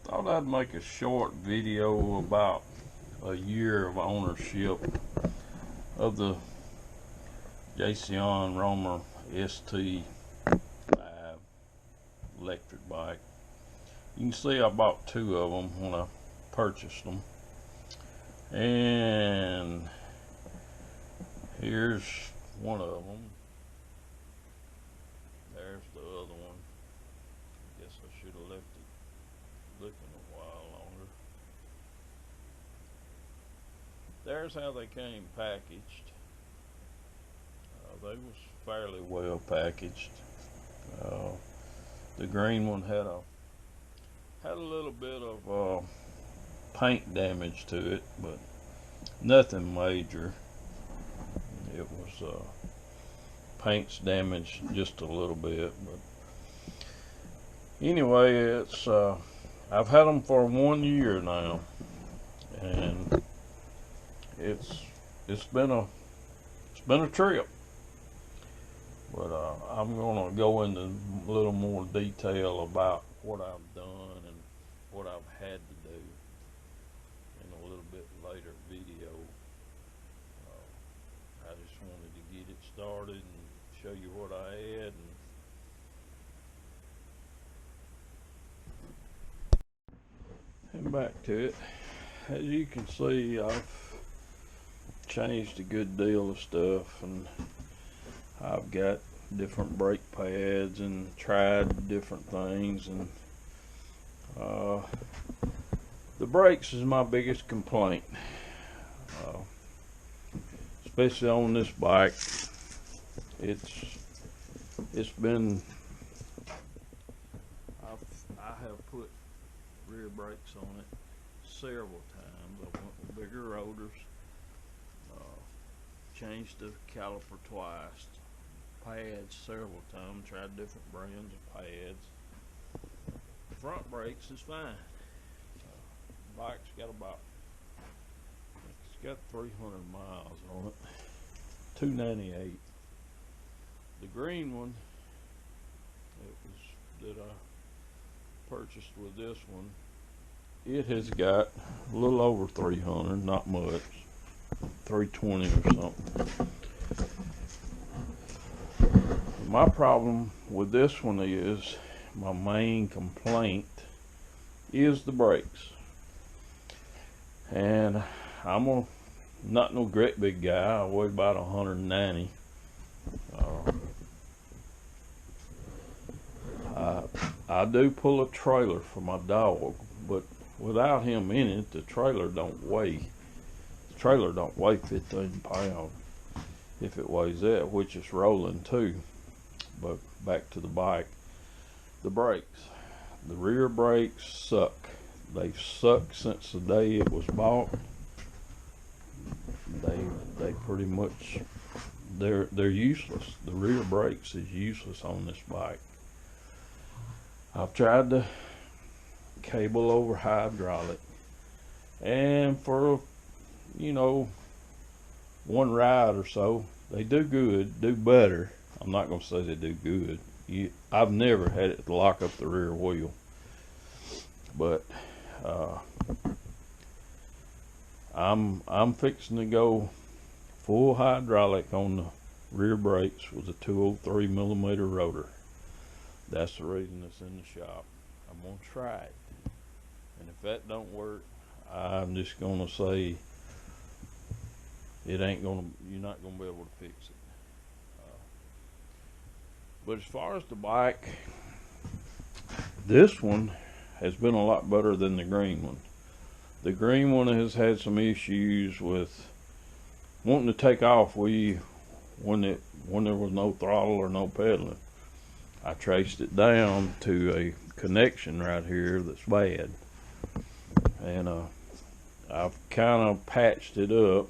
Thought I'd make a short video about a year of ownership of the Jasion EB5 electric bike. You can see I bought two of them when I purchased them, and here's one of them. There's the other one. I guess I should have left it looking a while longer. There's how they came packaged. They was fairly well packaged. The green one had a little bit of paint damage to it, but nothing major. It was paint's damaged just a little bit, but anyway, it's I've had them for 1 year now, and it's been a trip. But I'm gonna go into a little more detail about what I've done and what I've had to do in a little bit later video. I just wanted to get it started and show you what I had. And back to it. As you can see, I've changed a good deal of stuff, and I've got different brake pads and tried different things, and the brakes is my biggest complaint, especially on this bike. It's been I have put rear brakes on it several times. I went with bigger rotors, changed the caliper twice, pads several times, tried different brands of pads. The front brakes is fine. The bike's got it's got 300 miles on it, 298. The green one, that I purchased with this one, it has got a little over 300, not much, 320 or something. My problem with this one is, my main complaint is the brakes. And I'm not no great big guy. I weigh about 190. I do pull a trailer for my dog, but without him in it, the trailer don't weigh 15 pounds if it weighs that, which is rolling too. But back to the bike, the brakes, the rear brakes suck. They've sucked since the day it was bought. They pretty much, they're useless. The rear brakes is useless on this bike. I've tried to cable over hydraulic, and for one ride or so, they do better. I'm not gonna say they do good. I've never had it to lock up the rear wheel, but I'm fixing to go full hydraulic on the rear brakes with a 203 millimeter rotor. That's the reason it's in the shop. I'm gonna try it, and if that don't work, I'm just gonna say you're not gonna be able to fix it. But as far as the bike, this one has been a lot better than the green one. The green one has had some issues with wanting to take off when there was no throttle or no pedaling. I traced it down to a connection right here that's bad, and I've kind of patched it up,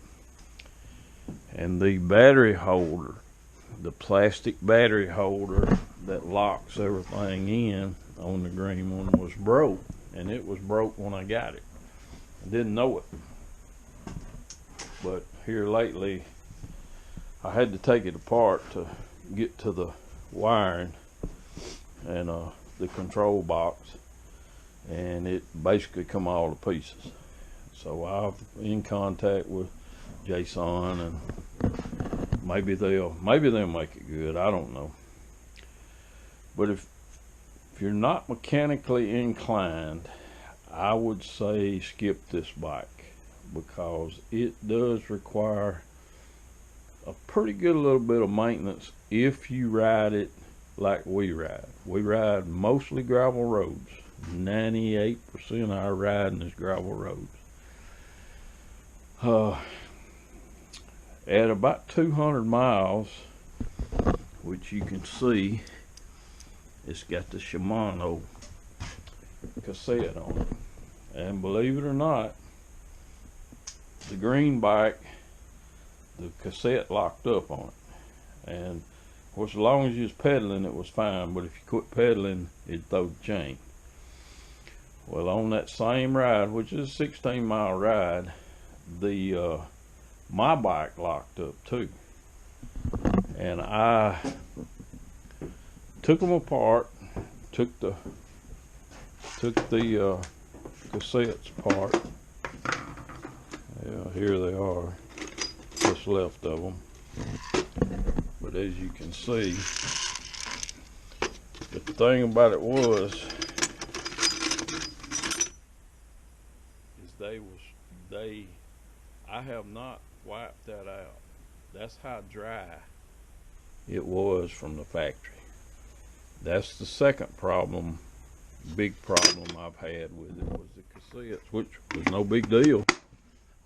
and the battery holder, the plastic battery holder that locks everything in on the green one, was broke, and it was broke when I got it. I didn't know it, but here lately I had to take it apart to get to the wiring, and the control box, and it basically come all to pieces. So I'm in contact with Jason, and maybe they'll make it good. I don't know. But if you're not mechanically inclined, I would say skip this bike, because it does require a pretty good little bit of maintenance if you ride it like we ride. We ride mostly gravel roads. 98% of our riding is gravel roads. At about 200 miles, which you can see, it's got the Shimano cassette on it. And believe it or not, the green bike, the cassette locked up on it. And of course, as long as you was pedaling, it was fine, but if you quit pedaling, it'd throw the chain. Well, on that same ride, which is a 16-mile ride, the my bike locked up too. And I took them apart, took the cassettes apart. Yeah, here they are, what's left of them. But as you can see, the thing about it was, I have not wiped that out. That's how dry it was from the factory. That's the second problem, big problem I've had with it, was the cassettes, which was no big deal.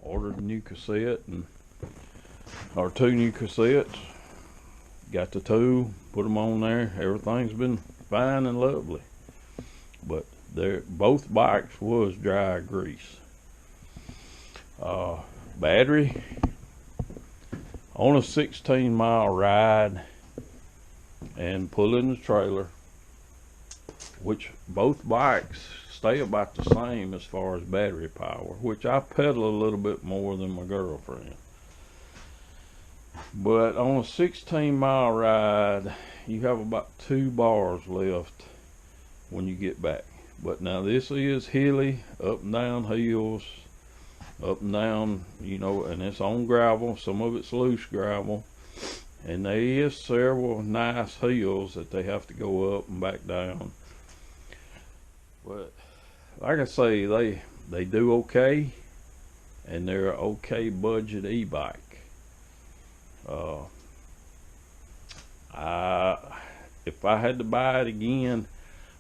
Ordered a new cassette, or 2 new cassettes, got the 2, put them on there. Everything's been fine and lovely. But both bikes was dry grease. Battery, on a 16-mile ride and pulling the trailer, which both bikes stay about the same as far as battery power, which I pedal a little bit more than my girlfriend. But on a 16-mile ride, you have about 2 bars left when you get back. But now this is hilly, up and down hills, up and down, and it's on gravel. Some of it's loose gravel, and there is several nice hills that they have to go up and back down. But like I say, they do okay, and they're an okay budget e-bike. If I had to buy it again,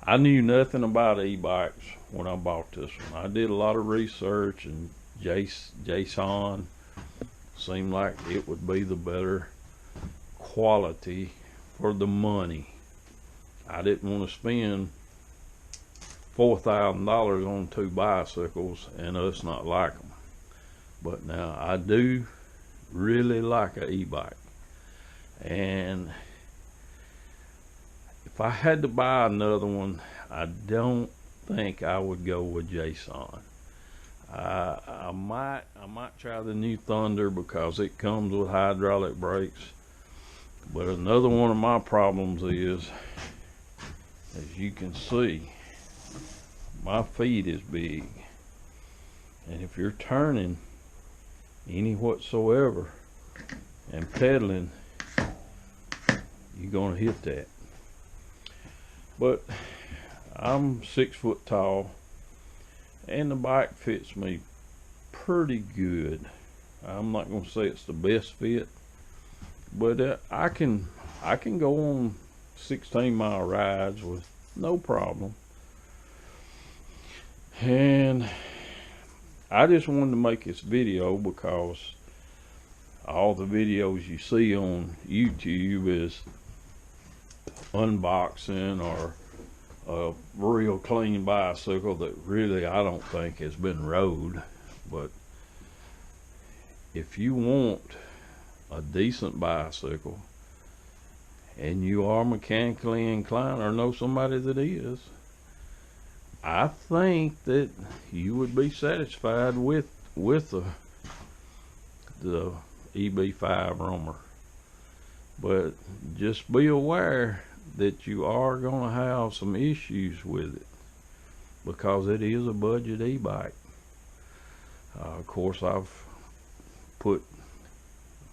I knew nothing about e-bikes when I bought this one. I did a lot of research, and Jason seemed like it would be the better quality for the money. I didn't want to spend $4,000 on 2 bicycles and us not like them. But now I do really like an e-bike, and if I had to buy another one, I don't think I would go with Jason. I might try the new Thunder, because it comes with hydraulic brakes. But another one of my problems is, as you can see, my feet is big, and if you're turning any whatsoever and pedaling, you're gonna hit that. But I'm 6 foot tall, and the bike fits me pretty good. I'm not gonna say it's the best fit, but I can go on 16-mile rides with no problem. And I just wanted to make this video because all the videos you see on YouTube is unboxing or a real clean bicycle that really I don't think has been rode. But if you want a decent bicycle and you are mechanically inclined or know somebody that is, I think that you would be satisfied with the EB5 Roamer. But just be aware that you are going to have some issues with it, because it is a budget e-bike. Of course, I've put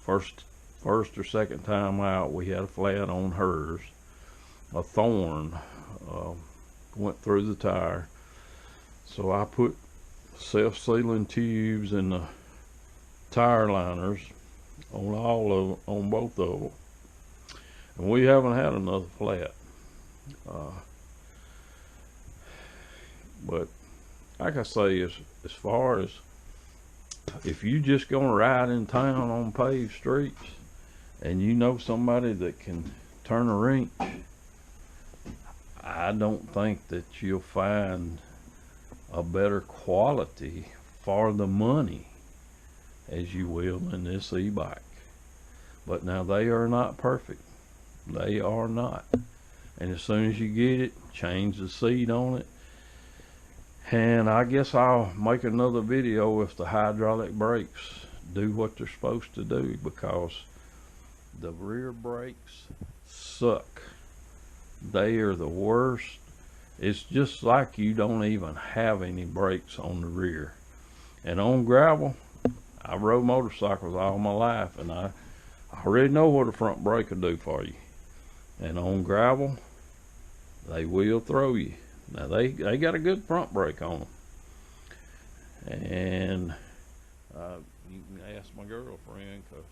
first or second time out, we had a flat on hers. A thorn went through the tire, so I put self-sealing tubes in the tire liners on both of them, and we haven't had another flat. But like I say, as far as if you just gonna ride in town on paved streets and you know somebody that can turn a wrench, I don't think that you'll find a better quality for the money as you will in this e-bike. But now, they are not perfect. They are not. And as soon as you get it, change the seat on it. And I guess I'll make another video if the hydraulic brakes do what they're supposed to do, because the rear brakes suck. They are the worst. It's just like you don't even have any brakes on the rear. And on gravel, I rode motorcycles all my life, and I already know what a front brake will do for you. And on gravel, they will throw you. Now, they got a good front brake on them. And you can ask my girlfriend, because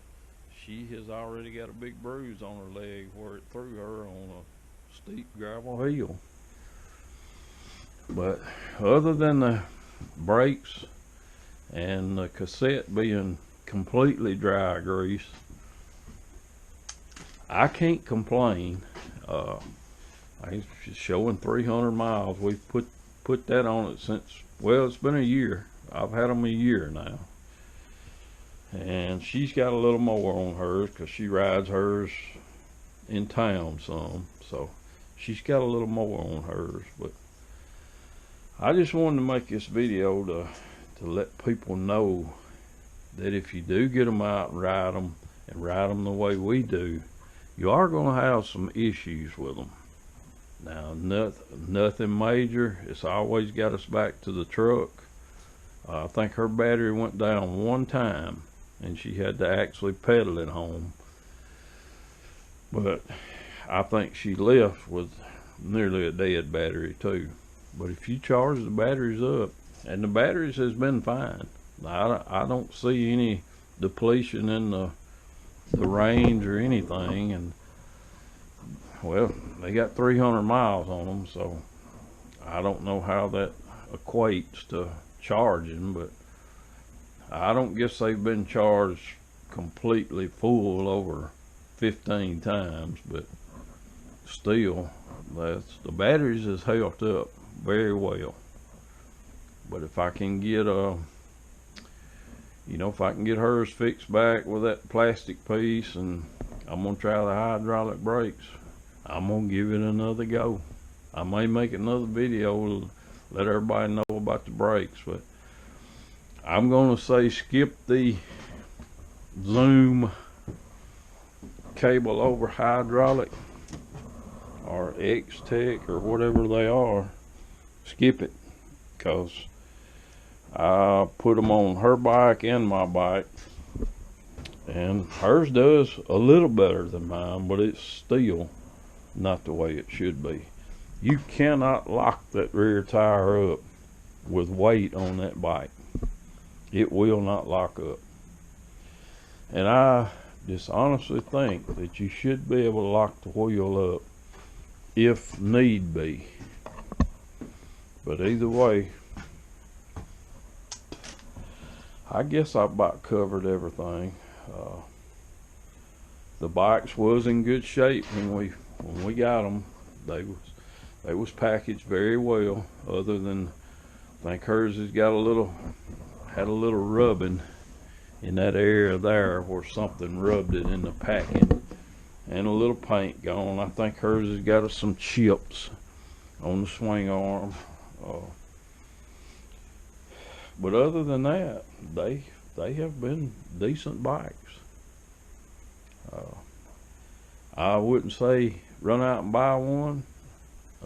she has already got a big bruise on her leg where it threw her on a steep gravel hill. But other than the brakes and the cassette being completely dry grease, I can't complain. It's showing 300 miles. We've put that on it since, well, it's been a year. I've had them a year now. And she's got a little more on hers because she rides hers in town some. So she's got a little more on hers. But I just wanted to make this video to let people know that if you do get them out and ride them the way we do, you are going to have some issues with them. Now, nothing major. It's always got us back to the truck. I think her battery went down one time, and she had to actually pedal it home. But I think she left with nearly a dead battery too. But if you charge the batteries up, and the batteries has been fine. I don't see any depletion in the range or anything. And well, they got 300 miles on them, so I don't know how that equates to charging, but I don't guess they've been charged completely full over 15 times, but still, the batteries has held up very well. But if I can get if I can get hers fixed back with that plastic piece, and I'm gonna try the hydraulic brakes, I'm gonna give it another go. I may make another video to let everybody know about the brakes, but I'm gonna say skip the Zoom cable over hydraulic or X-Tech or whatever they are. Skip it, because I put them on her bike and my bike, and hers does a little better than mine, but it's still not the way it should be. You cannot lock that rear tire up with weight on that bike. It will not lock up. And I just honestly think that you should be able to lock the wheel up if need be. But either way, I guess I about covered everything. The bikes was in good shape when we got them. They was packaged very well. Other than, I think hers has got had a little rubbing in that area there where something rubbed it in the packing, and a little paint gone. I think hers has got some chips on the swing arm. But other than that, they have been decent bikes. I wouldn't say run out and buy one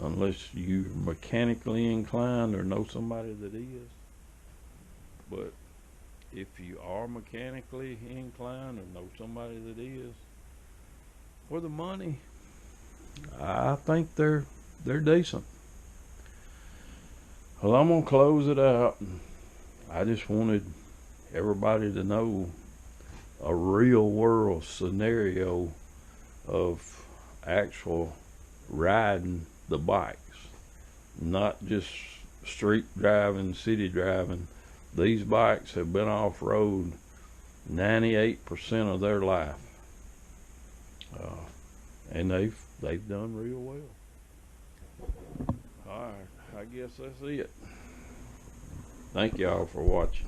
unless you're mechanically inclined or know somebody that is. But if you are mechanically inclined or know somebody that is, for the money, I think they're decent. Well, I'm gonna close it out. I just wanted everybody to know a real world scenario of actual riding the bikes, not just street driving, city driving. These bikes have been off road 98% of their life, and they've done real well. All right, I guess that's it. Thank y'all for watching.